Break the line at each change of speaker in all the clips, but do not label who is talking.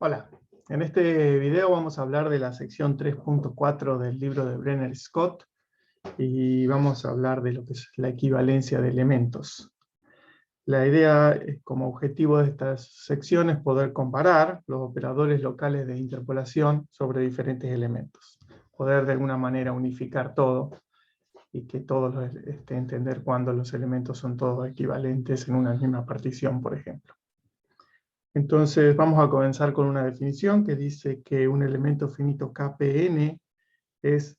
Hola, en este video vamos a hablar de la sección 3.4 del libro de Brenner Scott y vamos a hablar de lo que es la equivalencia de elementos. La idea como objetivo de estas secciones es poder comparar los operadores locales de interpolación sobre diferentes elementos. Poder de alguna manera unificar todo y que todos entender cuándo los elementos son todos equivalentes en una misma partición, por ejemplo. Entonces vamos a comenzar con una definición que dice que un elemento finito Kpn es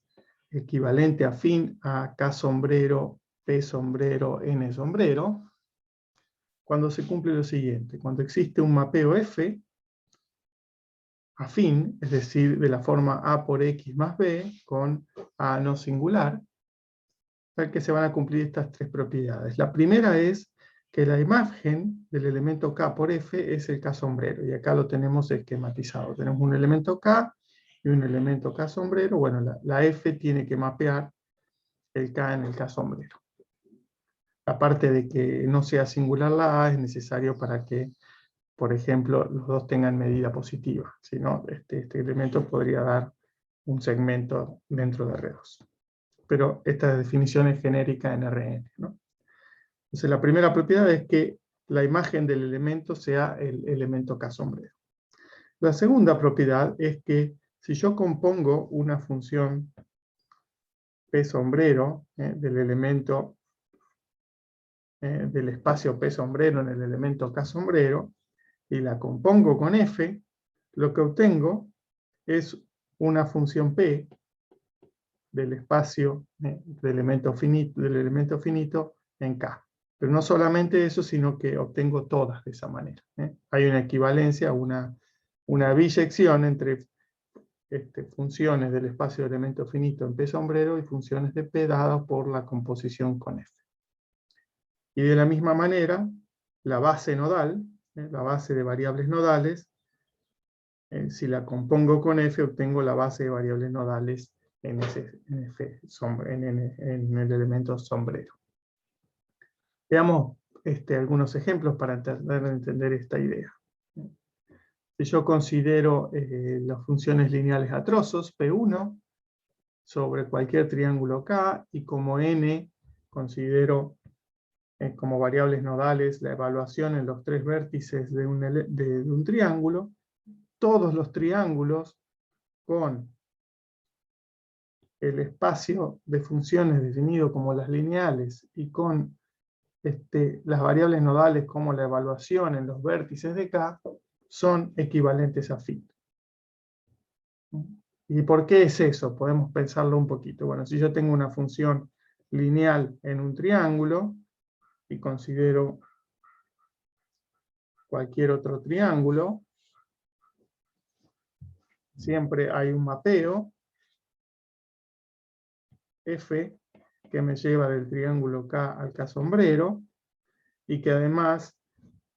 equivalente afín a K sombrero, P sombrero, N sombrero, cuando se cumple lo siguiente: cuando existe un mapeo F afín, es decir, de la forma A por X más B con A no singular, al que se van a cumplir estas tres propiedades. La primera es que la imagen del elemento K por F es el K sombrero, y acá lo tenemos esquematizado. Tenemos un elemento K y un elemento K sombrero. Bueno, la F tiene que mapear el K en el K sombrero. Aparte de que no sea singular la A, es necesario para que, por ejemplo, los dos tengan medida positiva. Si no, este elemento podría dar un segmento dentro de R2. Pero esta definición es genérica en Rn, ¿no? Entonces la primera propiedad es que la imagen del elemento sea el elemento K sombrero. La segunda propiedad es que si yo compongo una función P sombrero del elemento del espacio P sombrero en el elemento K sombrero y la compongo con F, lo que obtengo es una función P del espacio del elemento finito en K. Pero no solamente eso, sino que obtengo todas de esa manera. Hay una equivalencia, una biyección entre funciones del espacio de elemento finito en P sombrero y funciones de P dadas por la composición con F. Y de la misma manera, la base nodal, la base de variables nodales, si la compongo con F, obtengo la base de variables nodales en el elemento sombrero. Veamos algunos ejemplos para entender esta idea. Si yo considero las funciones lineales a trozos, P1, sobre cualquier triángulo K, y como N considero como variables nodales la evaluación en los tres vértices de un triángulo, todos los triángulos con el espacio de funciones definido como las lineales y con las variables nodales como la evaluación en los vértices de K son equivalentes a phi. ¿Y por qué es eso? Podemos pensarlo un poquito. Bueno, si yo tengo una función lineal en un triángulo y considero cualquier otro triángulo, siempre hay un mapeo F que me lleva del triángulo K al K sombrero, y que además,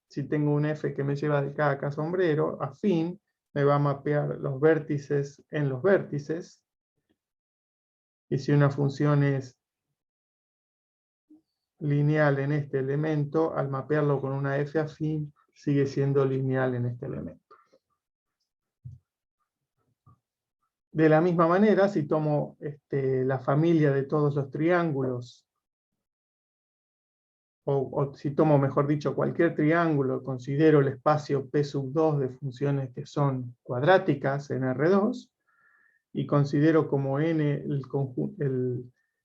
si tengo un F que me lleva de K a K sombrero, afín, me va a mapear los vértices en los vértices, y si una función es lineal en este elemento, al mapearlo con una F afín, sigue siendo lineal en este elemento. De la misma manera, si tomo la familia de todos los triángulos, o si tomo, mejor dicho, cualquier triángulo, considero el espacio P2 de funciones que son cuadráticas en R2, y considero como N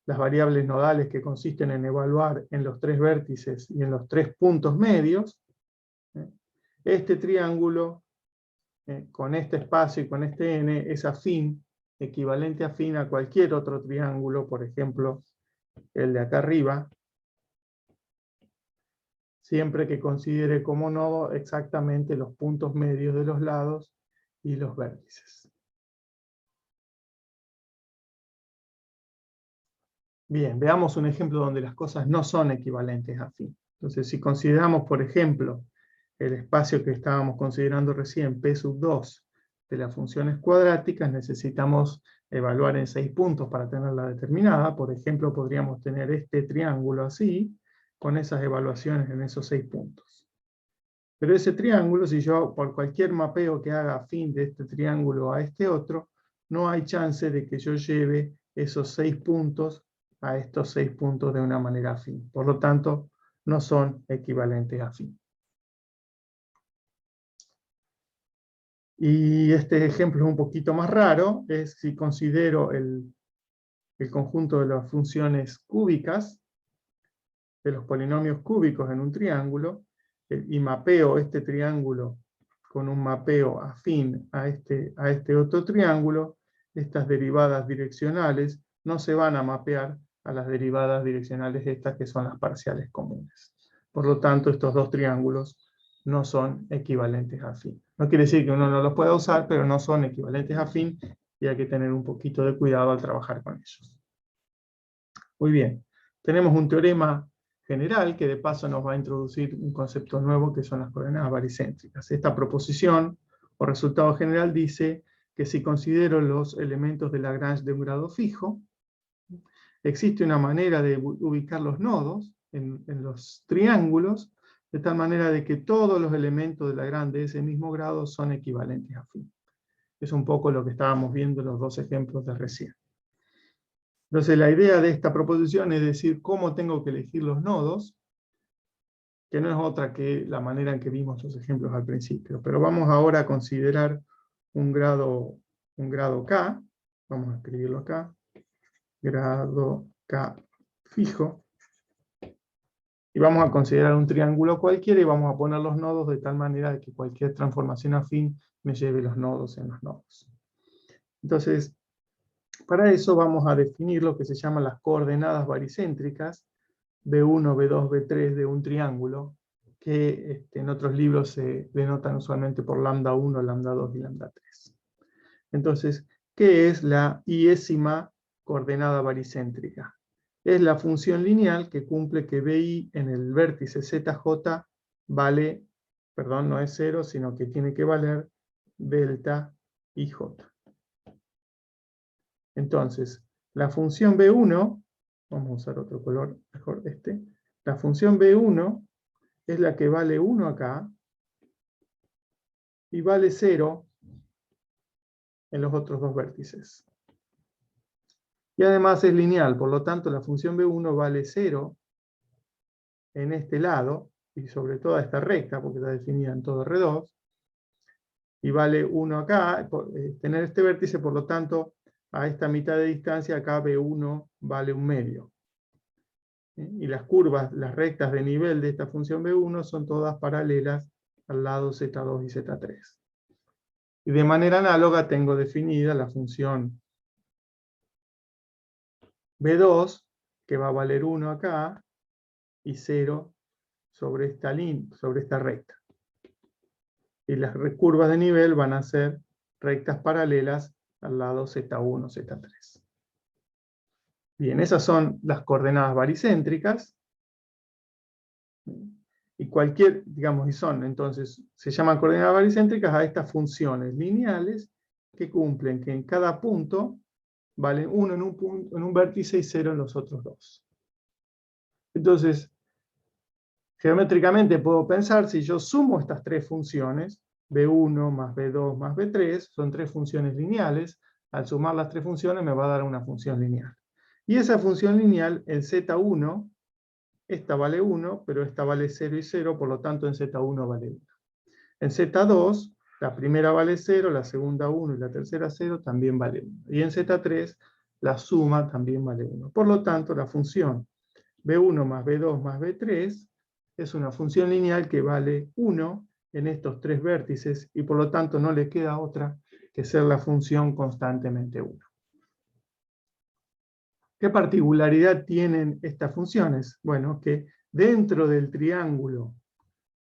las variables nodales que consisten en evaluar en los tres vértices y en los tres puntos medios, este triángulo con este espacio y con este N es afín, equivalente afín a cualquier otro triángulo, por ejemplo, el de acá arriba, siempre que considere como nodo exactamente los puntos medios de los lados y los vértices. Bien, veamos un ejemplo donde las cosas no son equivalentes a afín. Entonces, si consideramos, por ejemplo, el espacio que estábamos considerando recién, P2 de las funciones cuadráticas, necesitamos evaluar en 6 puntos para tenerla determinada. Por ejemplo, podríamos tener este triángulo así, con esas evaluaciones en esos 6 puntos. Pero ese triángulo, si yo por cualquier mapeo que haga afín de este triángulo a este otro, no hay chance de que yo lleve esos 6 puntos a estos 6 puntos de una manera afín. Por lo tanto, no son equivalentes afín. Y este ejemplo es un poquito más raro, es si considero el conjunto de las funciones cúbicas, de los polinomios cúbicos en un triángulo, y mapeo este triángulo con un mapeo afín a este otro triángulo, estas derivadas direccionales no se van a mapear a las derivadas direccionales estas que son las parciales comunes. Por lo tanto, estos dos triángulos no son equivalentes afín. No quiere decir que uno no los pueda usar, pero no son equivalentes afín y hay que tener un poquito de cuidado al trabajar con ellos. Muy bien, tenemos un teorema general que de paso nos va a introducir un concepto nuevo que son las coordenadas baricéntricas. Esta proposición o resultado general dice que si considero los elementos de Lagrange de un grado fijo, existe una manera de ubicar los nodos en los triángulos, de tal manera de que todos los elementos de Lagrange de ese mismo grado son equivalentes a phi. Es un poco lo que estábamos viendo en los dos ejemplos de recién. Entonces la idea de esta proposición es decir cómo tengo que elegir los nodos, que no es otra que la manera en que vimos los ejemplos al principio. Pero vamos ahora a considerar un grado K, vamos a escribirlo acá, grado K fijo, y vamos a considerar un triángulo cualquiera y vamos a poner los nodos de tal manera de que cualquier transformación afín me lleve los nodos en los nodos. Entonces, para eso vamos a definir lo que se llaman las coordenadas baricéntricas, B1, B2, B3 de un triángulo, que en otros libros se denotan usualmente por lambda 1, lambda 2 y lambda 3. Entonces, ¿qué es la iésima coordenada baricéntrica? Es la función lineal que cumple que BI en el vértice ZJ vale, perdón, no es 0, sino que tiene que valer delta IJ. Entonces, la función B1, vamos a usar otro color, mejor este, la función B1 es la que vale 1 acá y vale 0 en los otros dos vértices. Y además es lineal, por lo tanto la función B1 vale 0 en este lado, y sobre toda esta recta, porque está definida en todo R2, y vale 1 acá, tener este vértice, por lo tanto, a esta mitad de distancia, acá B1 vale 1 medio. Y las curvas, las rectas de nivel de esta función B1 son todas paralelas al lado Z2 y Z3. Y de manera análoga tengo definida la función B2, que va a valer 1 acá, y 0 sobre esta recta. Y las curvas de nivel van a ser rectas paralelas al lado Z1, Z3. Bien, esas son las coordenadas baricéntricas. Y cualquier, digamos, y son, entonces, se llaman coordenadas baricéntricas a estas funciones lineales que cumplen que en cada punto valen 1 en un vértice y 0 en los otros dos. Entonces, geométricamente puedo pensar, si yo sumo estas tres funciones, B1 más B2 más B3, son tres funciones lineales, al sumar las tres funciones me va a dar una función lineal. Y esa función lineal, en Z1, esta vale 1, pero esta vale 0 y 0, por lo tanto en Z1 vale 1. En Z2, la primera vale 0, la segunda 1 y la tercera 0 también vale 1. Y en Z3, la suma también vale 1. Por lo tanto, la función B1 más B2 más B3 es una función lineal que vale 1 en estos tres vértices y por lo tanto no le queda otra que ser la función constantemente 1. ¿Qué particularidad tienen estas funciones? Bueno, que dentro del triángulo,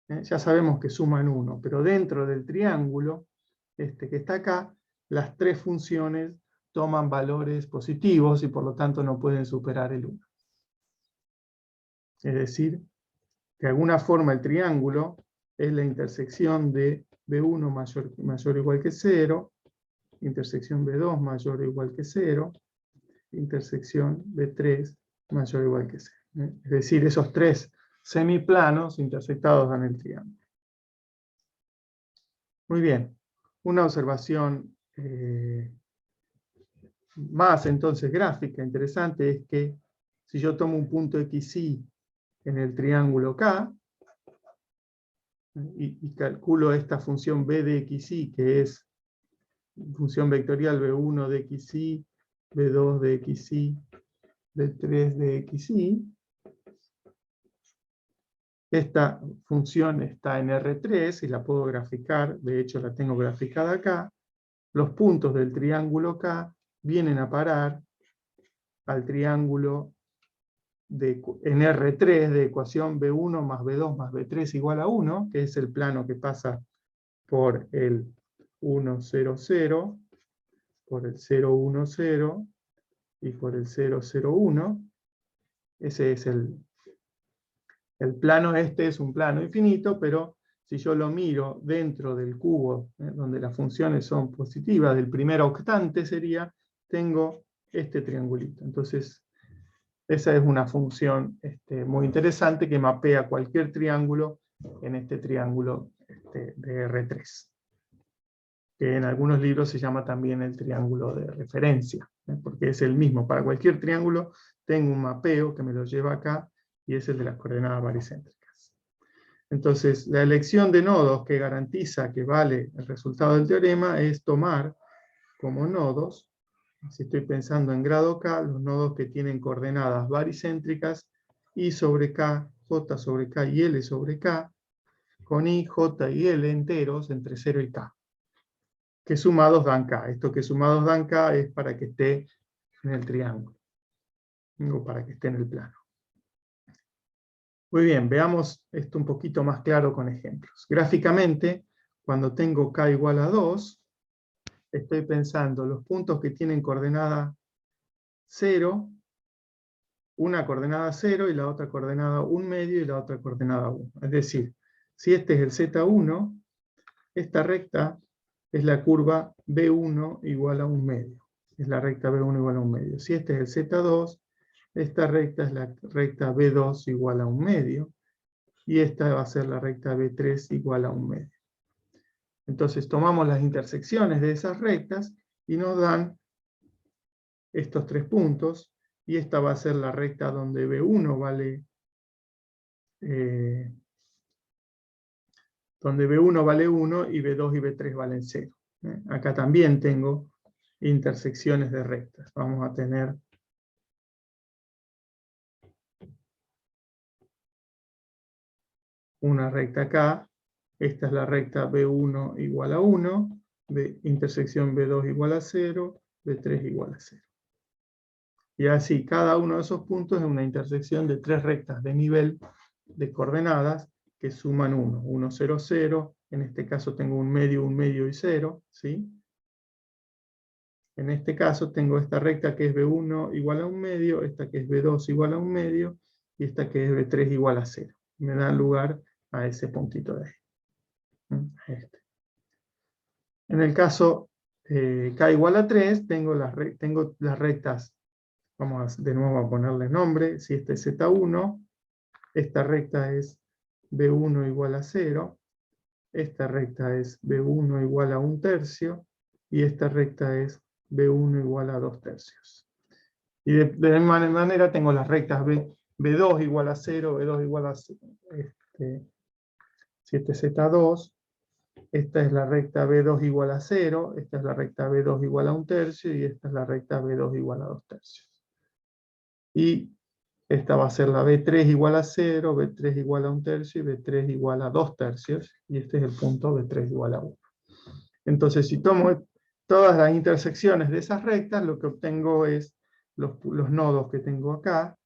ya sabemos que suman 1, pero dentro del triángulo que está acá, las tres funciones toman valores positivos y por lo tanto no pueden superar el 1. Es decir, de alguna forma el triángulo es la intersección de B1 mayor o igual que 0, intersección B2 mayor o igual que 0, intersección B3 mayor o igual que 0. Es decir, esos tres semiplanos intersectados dan el triángulo. Muy bien. Una observación más entonces gráfica interesante es que si yo tomo un punto XY en el triángulo K y calculo esta función B de XY, que es función vectorial B1 de XY, B2 de XY, B3 de XY, esta función está en R3 y la puedo graficar, de hecho la tengo graficada acá. Los puntos del triángulo K vienen a parar al triángulo en R3 de ecuación B1 más B2 más B3 igual a 1, que es el plano que pasa por el 1, 0, 0, por el 0, 1, 0 y por el 0, 0, 1. Ese es el plano. Este es un plano infinito, pero si yo lo miro dentro del cubo, donde las funciones son positivas, del primer octante sería, tengo este triangulito. Entonces, esa es una función muy interesante que mapea cualquier triángulo en este triángulo de R3. Que en algunos libros se llama también el triángulo de referencia, porque es el mismo. Para cualquier triángulo tengo un mapeo que me lo lleva acá, y es el de las coordenadas baricéntricas. Entonces, la elección de nodos que garantiza que vale el resultado del teorema es tomar como nodos, si estoy pensando en grado K, los nodos que tienen coordenadas baricéntricas, I sobre K, J sobre K y L sobre K, con I, J y L enteros entre 0 y K. Que sumados dan K. Esto que sumados dan K es para que esté en el triángulo, o para que esté en el plano. Muy bien, veamos esto un poquito más claro con ejemplos. Gráficamente, cuando tengo K igual a 2, estoy pensando los puntos que tienen coordenada 0, una coordenada 0 y la otra coordenada 1 medio y la otra coordenada 1. Es decir, si este es el Z1, esta recta es la curva B1 igual a 1 medio. Es la recta B1 igual a 1 medio. Si este es el Z2, esta recta es la recta B2 igual a 1 medio. Y esta va a ser la recta B3 igual a 1 medio. Entonces tomamos las intersecciones de esas rectas y nos dan estos tres puntos, y esta va a ser la recta donde B1 vale donde B1 vale 1 y B2 y B3 valen 0. Acá también tengo intersecciones de rectas. Vamos a tener una recta acá. Esta es la recta B1 igual a 1, intersección B2 igual a 0, B3 igual a 0. Y así, cada uno de esos puntos es una intersección de tres rectas de nivel de coordenadas que suman 1. 1, 0, 0. En este caso tengo 1 medio y 0. ¿Sí? En este caso tengo esta recta que es B1 igual a 1 medio, esta que es B2 igual a 1 medio, y esta que es B3 igual a 0. Me da lugar a ese puntito de ahí. Este. En el caso K igual a 3, tengo las rectas. Vamos de nuevo a ponerle nombre. Si este es Z1, esta recta es B1 igual a 0, esta recta es B1 igual a 1 tercio, y esta recta es B1 igual a 2 tercios. Y de la misma manera tengo las rectas B2 igual a 0, B2 igual a 0, si este es Z2, esta es la recta B2 igual a 0, esta es la recta B2 igual a 1 tercio, y esta es la recta B2 igual a 2 tercios. Y esta va a ser la B3 igual a 0, B3 igual a 1 tercio y B3 igual a 2 tercios. Y este es el punto B3 igual a 1. Entonces, si tomo todas las intersecciones de esas rectas, lo que obtengo es los nodos que tengo acá,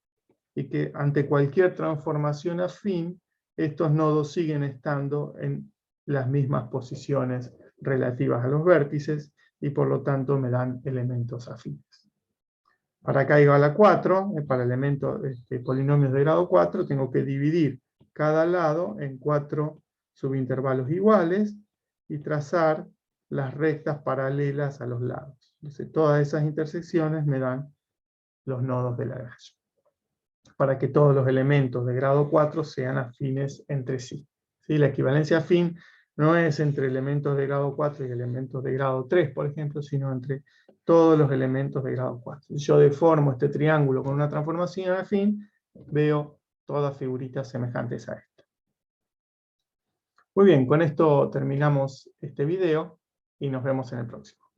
y que ante cualquier transformación afín, estos nodos siguen estando en las mismas posiciones relativas a los vértices, y por lo tanto me dan elementos afines. Para K igual a 4, para elementos polinomios de grado 4, tengo que dividir cada lado en 4 subintervalos iguales y trazar las rectas paralelas a los lados. Entonces, todas esas intersecciones me dan los nodos de Lagrange, para que todos los elementos de grado 4 sean afines entre sí. ¿Sí? La equivalencia afín No es entre elementos de grado 4 y elementos de grado 3, por ejemplo, sino entre todos los elementos de grado 4. Si yo deformo este triángulo con una transformación afín, veo todas figuritas semejantes a esta. Muy bien, con esto terminamos este video y nos vemos en el próximo.